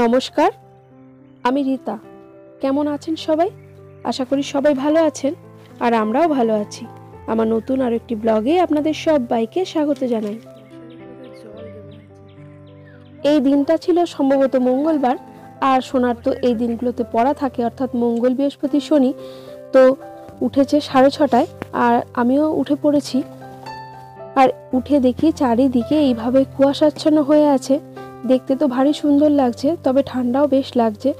নমস্কার, আমি রীতা। কেমন আছেন সবাই? আশা করি সবাই ভালো আছেন, আর আমরাও ভালো আছি। আমার নতুন আর একটি ব্লগে আপনাদের সবাইকে স্বাগত জানাই। এই দিনটা ছিল সম্ভবত মঙ্গলবার, আর সোনার তো এই দিনগুলোতে পড়া থাকে, অর্থাৎ মঙ্গল, বৃহস্পতি, শনি। তো উঠেছে 6:30টায়, আর আমিও উঠে পড়েছি। আর উঠে দেখি চারিদিকে এইভাবে কুয়াশাচ্ছন্ন হয়ে আছে। দেখতে তো ভারী সুন্দর লাগছে, তবে ঠান্ডাও বেশ লাগছে।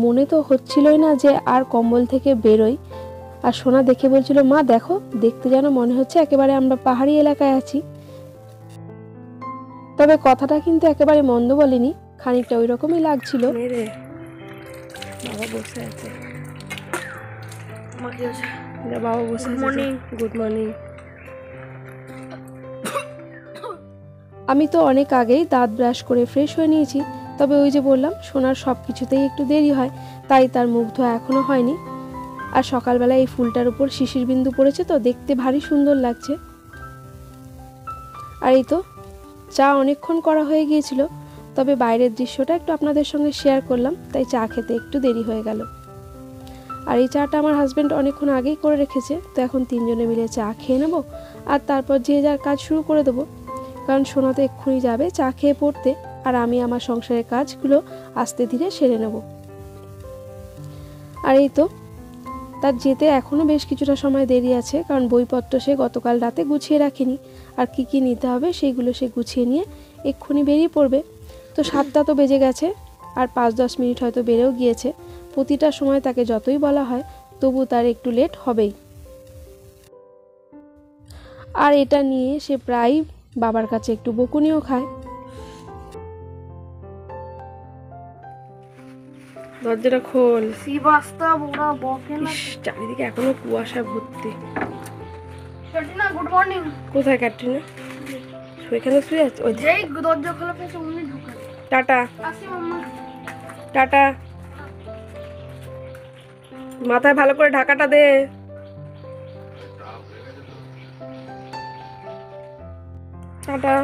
মনে তো হচ্ছিলই না যে আর কম্বল থেকে বেরোই। আর সোনা দেখে বলছিল, মা দেখো, দেখতে যেন মনে হচ্ছে একেবারে আমরা পাহাড়ি এলাকায় আছি। তবে কথাটা কিন্তু একেবারে মন্দ বলেনি, খানিকটা ওই রকমই লাগছিল। বাবা বসে আছে, বাবা বসে আছে। Good morning. আমি তো অনেক আগেই দাঁত ব্রাশ করে ফ্রেশ হয়ে নিয়েছি, তবে ওই যে বললাম, সোনার সব কিছুতেই একটু দেরি হয়, তাই তার মুখ ধোয়া এখনও হয়নি। আর সকালবেলা এই ফুলটার উপর শিশির বিন্দু পড়েছে, তো দেখতে ভারী সুন্দর লাগছে। আর এই তো চা অনেকক্ষণ করা হয়ে গিয়েছিল, তবে বাইরের দৃশ্যটা একটু আপনাদের সঙ্গে শেয়ার করলাম, তাই চা খেতে একটু দেরি হয়ে গেল। আর এই চাটা আমার হাজব্যান্ড অনেকক্ষণ আগেই করে রেখেছে, তো এখন তিনজনে মিলে চা খেয়ে নেব, আর তারপর যে যার কাজ শুরু করে দেবো। কারণ সোনা তো এক্ষুনি যাবে চা খেয়ে পড়তে, আর আমি আমার সংসারের কাজগুলো আস্তে ধীরে সেরে নেব। আর এই তো তার যেতে এখনও বেশ কিছুটা সময় দেরি আছে, কারণ বইপত্র সে গতকাল রাতে গুছিয়ে রাখেনি, আর কি কি নিতে হবে সেইগুলো সে গুছিয়ে নিয়ে এক্ষুনি বেরিয়ে পড়বে। তো 7টা তো বেজে গেছে, আর 5-10 মিনিট হয়তো বেড়েও গিয়েছে। প্রতিটা সময় তাকে যতই বলা হয়, তবু তার একটু লেট হবেই। আর এটা নিয়ে সে প্রায় বাবার কাছে একটু বকুনিও খায়। দরজাটা খোল। চারিদিকে এখনো কুয়াশা ভর্তি। Good morning. কোথায় ক্যাটরিনা? ওইখানে শুয়ে আছে। ওই দরজা খোলা পেয়েছে, উনি ঢুকে। টাটা। টাটা। মাথায় ভালো করে ঢাকাটা দে। টাটা।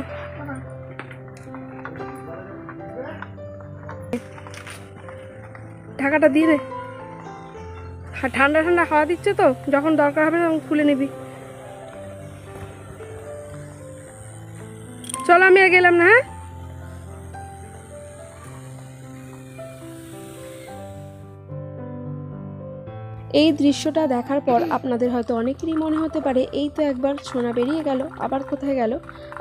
ঢাকাটা দিয়ে দে। ঠান্ডা ঠান্ডা হাওয়া দিচ্ছে, তো যখন দরকার হবে তখন খুলে নিবি। চলো, আমি আর গেলাম না। হ্যাঁ, এই দৃশ্যটা দেখার পর আপনাদের হয়তো অনেকেরই মনে হতে পারে, এই তো একবার সোনা বেরিয়ে গেল, আবার কোথায় গেল?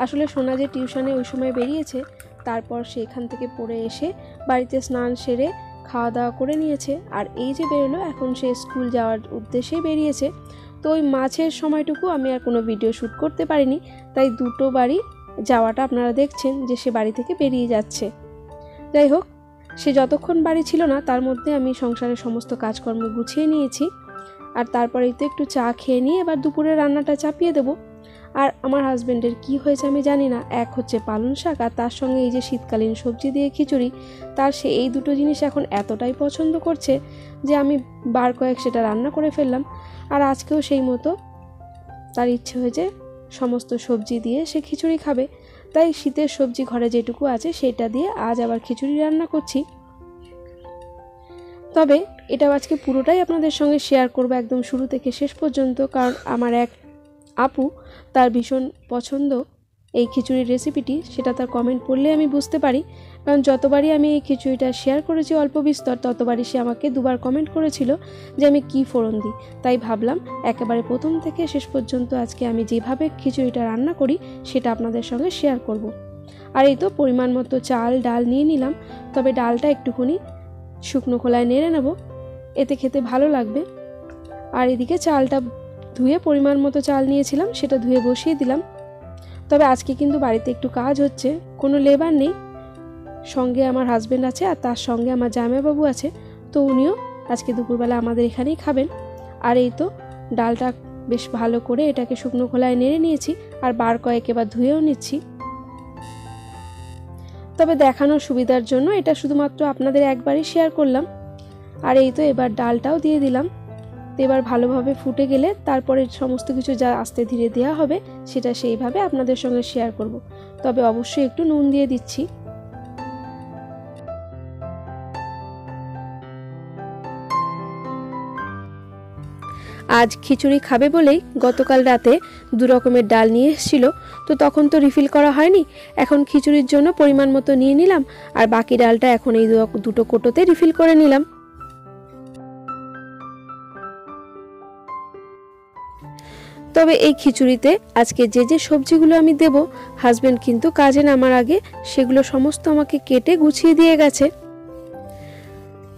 আসলে সোনা যে টিউশনে ওই সময় বেরিয়েছে, তারপর সে এখান থেকে পড়ে এসে বাড়িতে স্নান সেরে খাওয়া দাওয়া করে নিয়েছে, আর এই যে বেরোলো, এখন সে স্কুল যাওয়ার উদ্দেশ্যেই বেরিয়েছে। তো ওই মাঝের সময়টুকু আমি আর কোনো ভিডিও শ্যুট করতে পারিনি, তাই দুটো বাড়ি যাওয়াটা আপনারা দেখছেন যে সে বাড়ি থেকে বেরিয়ে যাচ্ছে। যাই হোক, সে যতক্ষণ বাড়ি ছিল না, তার মধ্যে আমি সংসারের সমস্ত কাজকর্ম গুছিয়ে নিয়েছি। আর তারপরেই তো একটু চা খেয়ে নিয়ে এবার দুপুরে রান্নাটা চাপিয়ে দেবো। আর আমার হাজব্যান্ডের কি হয়েছে আমি জানি না, এক হচ্ছে পালং শাক, আর তার সঙ্গে এই যে শীতকালীন সবজি দিয়ে খিচুড়ি, তার সে এই দুটো জিনিস এখন এতটাই পছন্দ করছে যে আমি বার কয়েক সেটা রান্না করে ফেললাম। আর আজকেও সেই মতো তার ইচ্ছে হয়েছে সমস্ত সবজি দিয়ে সে খিচুড়ি খাবে, তাই শীতের সবজি ঘরে যেটুকু আছে সেটা দিয়ে আজ আবার খিচুড়ি রান্না করছি। তবে এটাও আজকে পুরোটাই আপনাদের সঙ্গে শেয়ার করব, একদম শুরু থেকে শেষ পর্যন্ত, কারণ আমার এক আপু, তার ভীষণ পছন্দ এই খিচুড়ির রেসিপিটি, সেটা তার কমেন্ট পড়লে আমি বুঝতে পারি। কারণ যতবারই আমি এই খিচুড়িটা শেয়ার করেছি অল্প বিস্তর, ততবারই সে আমাকে দুবার কমেন্ট করেছিল যে আমি কি ফোড়ন দিই। তাই ভাবলাম একেবারে প্রথম থেকে শেষ পর্যন্ত আজকে আমি যেভাবে খিচুড়িটা রান্না করি সেটা আপনাদের সঙ্গে শেয়ার করব। আর এই তো পরিমাণ মতো চাল ডাল নিয়ে নিলাম, তবে ডালটা একটুখানি শুকনো খোলায় নেড়ে নেব, এতে খেতে ভালো লাগবে। আর এদিকে চালটা ধুয়ে পরিমাণ মতো চাল নিয়েছিলাম, সেটা ধুয়ে বসিয়ে দিলাম। তবে আজকে কিন্তু বাড়িতে একটু কাজ হচ্ছে, কোনো লেবার নেই, সঙ্গে আমার হাজব্যান্ড আছে, আর তার সঙ্গে আমার জামাইবাবু আছে, তো উনিও আজকে দুপুরবেলা আমাদের এখানেই খাবেন। আর এই তো ডালটা বেশ ভালো করে এটাকে শুকনো খোলায় নেড়ে নিয়েছি, আর বার কয়েক এবার ধুয়েও নিচ্ছি। তবে দেখানোর সুবিধার জন্য এটা শুধুমাত্র আপনাদের একবারই শেয়ার করলাম। আর এই তো এবার ডালটাও দিয়ে দিলাম। তো এবার ভালোভাবে ফুটে গেলে তারপরে সমস্ত কিছু যা আস্তে ধীরে দেওয়া হবে সেটা সেইভাবে আপনাদের সঙ্গে শেয়ার করব। তবে অবশ্যই একটু নুন দিয়ে দিচ্ছি। আজ খিচুড়ি খাবে বলেই গতকাল রাতে 2 রকমের ডাল নিয়ে এসেছিল, তো তখন তো রিফিল করা হয়নি। এখন খিচুড়ির জন্য পরিমাণ মতো নিয়ে নিলাম, আর বাকি ডালটা এখন এই দুটো কোটোতে রিফিল করে নিলাম। তবে এই খিচুড়িতে আজকে যে সবজিগুলো আমি দেব, হাজবেন্ড কিন্তু কাজে নামার আগে সেগুলো সমস্ত আমাকে কেটে গুছিয়ে দিয়ে গেছে।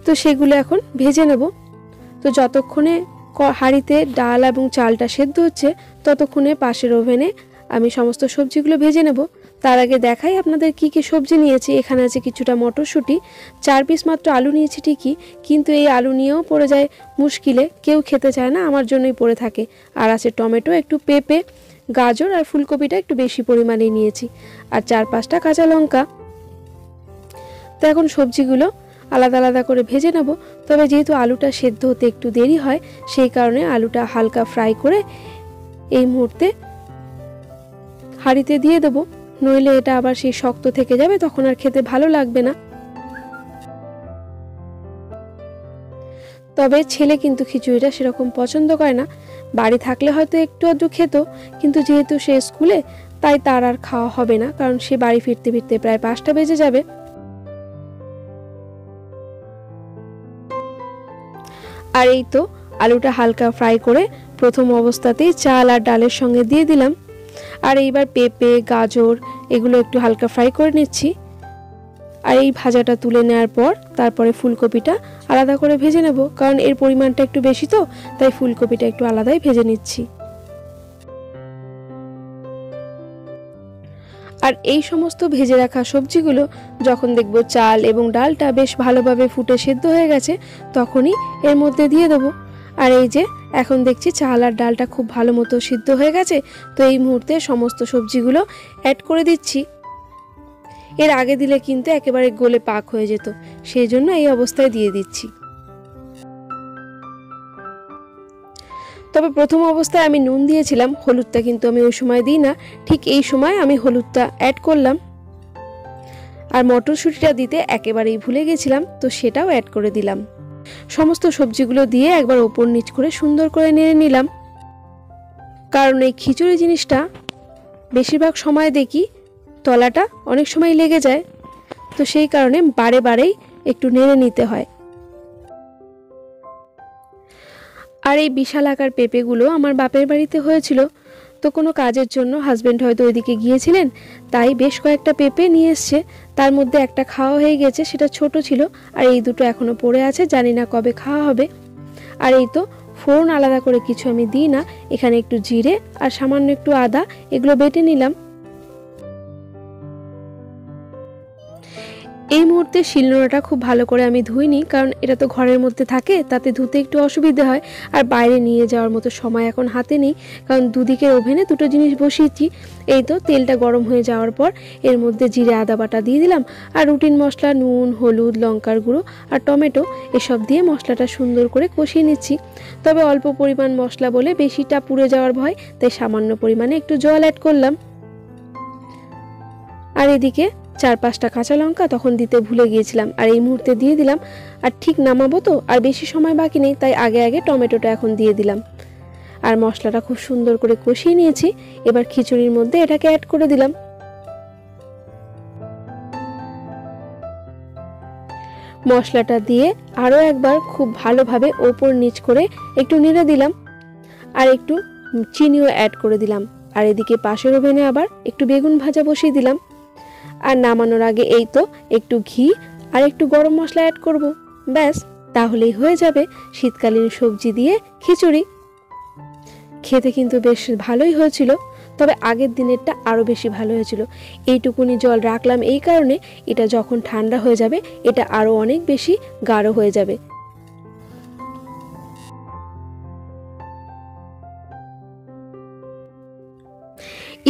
তো সেগুলো এখন ভেজে নেব। তো যতক্ষণে হাঁড়িতে ডাল এবং চালটা সেদ্ধ হচ্ছে, ততক্ষণে পাশের ওভেনে আমি সমস্ত সবজিগুলো ভেজে নেব। তার আগে দেখাই আপনাদের কি কি সবজি নিয়েছি। এখানে আছে কিছুটা মটরশুঁটি, 4 পিস মাত্র আলু নিয়েছি ঠিকই, কিন্তু এই আলু নিয়েও পড়ে যায় মুশকিলে, কেউ খেতে চায় না, আমার জন্যই পড়ে থাকে। আর আছে টমেটো, একটু পেঁপে, গাজর আর ফুলকপিটা একটু বেশি পরিমাণে নিয়েছি, আর 4-5টা কাঁচা লঙ্কা। তো এখন সবজিগুলো আলাদা আলাদা করে ভেজে নেব। তবে যেহেতু আলুটা সেদ্ধ হতে একটু দেরি হয়, সেই কারণে আলুটা হালকা ফ্রাই করে এই মুহূর্তে হাঁড়িতে দিয়ে দেবো, নইলে এটা আবার সেই শক্ত থেকে যাবে, তখন আর খেতে ভালো লাগবে না। তবে ছেলে কিন্তু খিচুড়িটা সেরকম পছন্দ করে না। বাড়ি থাকলে হয়তো একটু আধটু খেত, কিন্তু যেহেতু সে স্কুলে, তাই তার আর খাওয়া হবে না, কারণ সে বাড়ি ফিরতে ফিরতে প্রায় 5টা বেজে যাবে। আর এই তো আলুটা হালকা ফ্রাই করে প্রথম অবস্থাতেই চাল আর ডালের সঙ্গে দিয়ে দিলাম। আর এইবার পেঁপে, গাজর এগুলো একটু হালকা ফ্রাই করে নিচ্ছি। আর এই ভাজাটা তুলে নেওয়ার পর তারপরে ফুলকপিটা আলাদা করে ভেজে নেব, কারণ এর পরিমাণটা একটু বেশি, তো তাই ফুলকপিটা একটু আলাদাই ভেজে নিচ্ছি। আর এই সমস্ত ভেজে রাখা সবজিগুলো যখন দেখব চাল এবং ডালটা বেশ ভালোভাবে ফুটে সেদ্ধ হয়ে গেছে, তখনই এর মধ্যে দিয়ে দেবো। আর এই যে এখন দেখছি চাল আর ডালটা খুব ভালো মতো সিদ্ধ হয়ে গেছে, তো এই মুহূর্তে সমস্ত সবজিগুলো অ্যাড করে দিচ্ছি। এর আগে দিলে কিন্তু একেবারে গলে পাক হয়ে যেত, সেই জন্য এই অবস্থায় দিয়ে দিচ্ছি। তবে প্রথম অবস্থায় আমি নুন দিয়েছিলাম, হলুদটা কিন্তু আমি ওই সময় দিই না, ঠিক এই সময় আমি হলুদটা অ্যাড করলাম। আর মটরশুঁটিটা দিতে একেবারেই ভুলে গেছিলাম, তো সেটাও অ্যাড করে দিলাম। সমস্ত সবজিগুলো দিয়ে একবার ওপর নিচ করে সুন্দর করে নেড়ে নিলাম, কারণ এই খিচুড়ি জিনিসটা বেশিরভাগ সময় দেখি তলাটা অনেক সময় লেগে যায়, তো সেই কারণে বারে বারেই একটু নেড়ে নিতে হয়। আর এই বিশাল আকার পেঁপেগুলো আমার বাপের বাড়িতে হয়েছিল, তো কোনো কাজের জন্য হাজব্যান্ড হয়তো ওইদিকে গিয়েছিলেন, তাই বেশ কয়েকটা পেঁপে নিয়ে এসছে। তার মধ্যে একটা খাওয়া হয়ে গেছে, সেটা ছোট ছিল, আর এই দুটো এখনো পড়ে আছে, জানি না কবে খাওয়া হবে। আর এই তো ফোড়ন আলাদা করে কিছু আমি দিই না, এখানে একটু জিরে আর সামান্য একটু আদা এগুলো বেটে নিলাম। এই মুহূর্তে শিলনোড়াটা খুব ভালো করে আমি ধুইনি, কারণ এটা তো ঘরের মধ্যে থাকে, তাতে ধুতে একটু অসুবিধে হয়। আর বাইরে নিয়ে যাওয়ার মতো সময় এখন হাতে নেই, কারণ দুদিকের ওভেনে দুটো জিনিস বসিয়েছি। এই তো তেলটা গরম হয়ে যাওয়ার পর এর মধ্যে জিরে আদা বাটা দিয়ে দিলাম, আর রুটিন মশলা নুন, হলুদ, লঙ্কার গুঁড়ো আর টমেটো এসব দিয়ে মশলাটা সুন্দর করে কষিয়ে নিচ্ছি। তবে অল্প পরিমাণ মশলা বলে বেশিটা পুড়ে যাওয়ার ভয়, তাই সামান্য পরিমাণে একটু জল অ্যাড করলাম। আর এদিকে 4-5টা কাঁচা লঙ্কা তখন দিতে ভুলে গিয়েছিলাম, আর এই মুহূর্তে দিয়ে দিলাম। আর ঠিক নামাবো তো, আর বেশি সময় বাকি নেই, তাই আগে আগে টমেটোটা এখন দিয়ে দিলাম। আর মশলাটা খুব সুন্দর করে কষিয়ে নিয়েছি। এবার খিচুড়ির মধ্যে এটাকে অ্যাড করে দিলাম। মশলাটা দিয়ে আরও একবার খুব ভালোভাবে ওপর নিচ করে একটু নেড়ে দিলাম, আর একটু চিনিও অ্যাড করে দিলাম। আর এদিকে পাশের ওভেনে আবার একটু বেগুন ভাজা বসিয়ে দিলাম। আর নামানোর আগে এই তো একটু ঘি আর একটু গরম মশলা অ্যাড করব, ব্যাস তাহলেই হয়ে যাবে শীতকালীন সবজি দিয়ে খিচুড়ি। খেতে কিন্তু বেশ ভালোই হয়েছিল, তবে আগের দিনেরটা আরও বেশি ভালো হয়েছিল। এইটুকুনি জল রাখলাম এই কারণে, এটা যখন ঠান্ডা হয়ে যাবে এটা আরও অনেক বেশি গাঢ় হয়ে যাবে।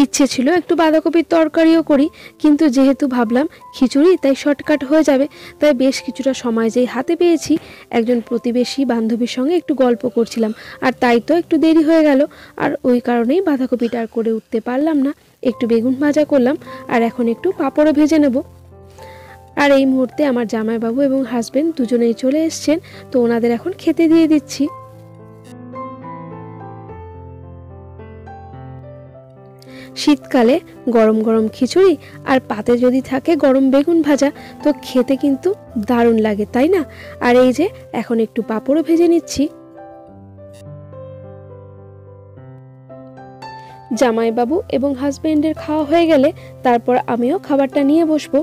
ইচ্ছে ছিল একটু বাঁধাকপির তরকারিও করি, কিন্তু যেহেতু ভাবলাম খিচুড়ি তাই শর্টকাট হয়ে যাবে, তাই বেশ কিছুটা সময় যেই হাতে পেয়েছি একজন প্রতিবেশী বান্ধবীর সঙ্গে একটু গল্প করছিলাম, আর তাই তো একটু দেরি হয়ে গেল। আর ওই কারণেই বাঁধাকপিটা আর করে উঠতে পারলাম না। একটু বেগুন ভাজা করলাম, আর এখন একটু পাঁপড়ও ভেজে নেব। আর এই মুহূর্তে আমার জামাইবাবু এবং হাজবেন্ড দুজনেই চলে এসছেন, তো ওনাদের এখন খেতে দিয়ে দিচ্ছি। শীতকালে গরম গরম খিচুড়ি আর পাতে যদি থাকে গরম বেগুন ভাজা, তো খেতে কিন্তু দারুণ লাগে, তাই না? আর এই যে এখন একটু পাঁপড়ও ভেজে নিচ্ছি। জামাইবাবু এবং হাজবেন্ডের খাওয়া হয়ে গেলে তারপর আমিও খাবারটা নিয়ে বসবো।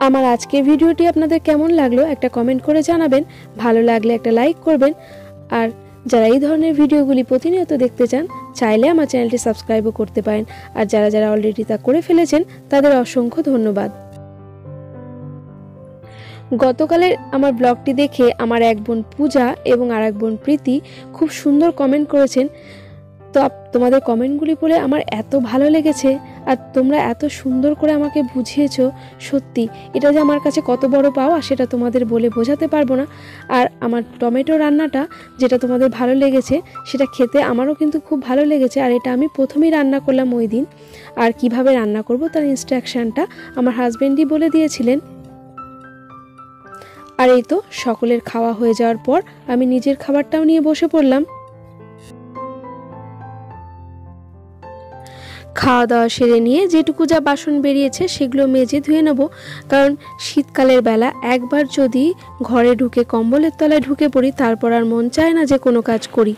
আমার আজকের ভিডিওটি আপনাদের কেমন লাগলো একটা কমেন্ট করে জানাবেন, ভালো লাগলে একটা লাইক করবেন। আর যারা এই ধরনের ভিডিওগুলি প্রতিনিয়ত দেখতে চান চাইলে আমার চ্যানেলটি সাবস্ক্রাইবও করতে পারেন। আর যারা যারা অলরেডি তা করে ফেলেছেন তাদের অসংখ্য ধন্যবাদ। গতকালের আমার ব্লগটি দেখে আমার এক বোন পূজা এবং আর এক বোন প্রীতি খুব সুন্দর কমেন্ট করেছেন। তো তোমাদের কমেন্টগুলি পড়ে আমার এত ভালো লেগেছে, আর তোমরা এত সুন্দর করে আমাকে বুঝিয়েছো। সত্যি এটা যে আমার কাছে কত বড় পাওয়া সেটা তোমাদের বলে বোঝাতে পারবো না। আর আমার টমেটো রান্নাটা যেটা তোমাদের ভালো লেগেছে সেটা খেতে আমারও কিন্তু খুব ভালো লেগেছে। আর এটা আমি প্রথমেই রান্না করলাম ওই দিন। আর কিভাবে রান্না করব তার ইনস্ট্রাকশনটা আমার হাজবেন্ডই বলে দিয়েছিলেন। আর এই তো সকলের খাওয়া হয়ে যাওয়ার পর আমি নিজের খাবারটাও নিয়ে বসে পড়লাম। খাওয়া দাওয়া সেরে নিয়ে যেটুকু যা বাসন বেরিয়েছে সেগুলো মেজে ধুয়ে নেব, কারণ শীতকালের বেলা একবার যদি ঘরে ঢুকে কম্বলের তলায় ঢুকে পড়ি তারপর আর মন চায় না যে কোনো কাজ করি।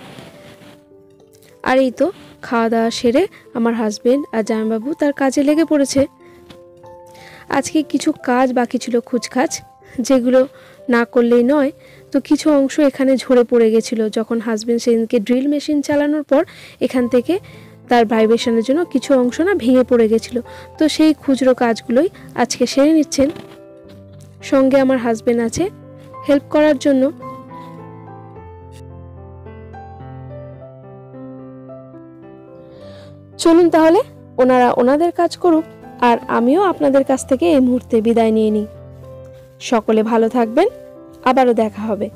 আর এই তো খাওয়া দাওয়া সেরে আমার হাজবেন্ড আর জামাইবাবু তার কাজে লেগে পড়েছে। আজকে কিছু কাজ বাকি ছিল খুচখাচ, যেগুলো না করলেই নয়। তো কিছু অংশ এখানে ঝরে পড়ে গেছিলো যখন হাজবেন্ড সেদিনকে ড্রিল মেশিন চালানোর পর এখান থেকে তার ভাইব্রেশনের জন্য কিছু অংশ না ভেঙে পড়ে গেছিলো। তো সেই খুচরো কাজগুলোই আজকে সেরে নিচ্ছেন। সঙ্গে আমার হাজবেন্ড আছে হেল্প করার জন্য। চলুন তাহলে ওনারা ওনাদের কাজ করুক, আর আমিও আপনাদের কাছ থেকে এই মুহূর্তে বিদায় নিয়ে নিই। সকলে ভালো থাকবেন, আবারও দেখা হবে।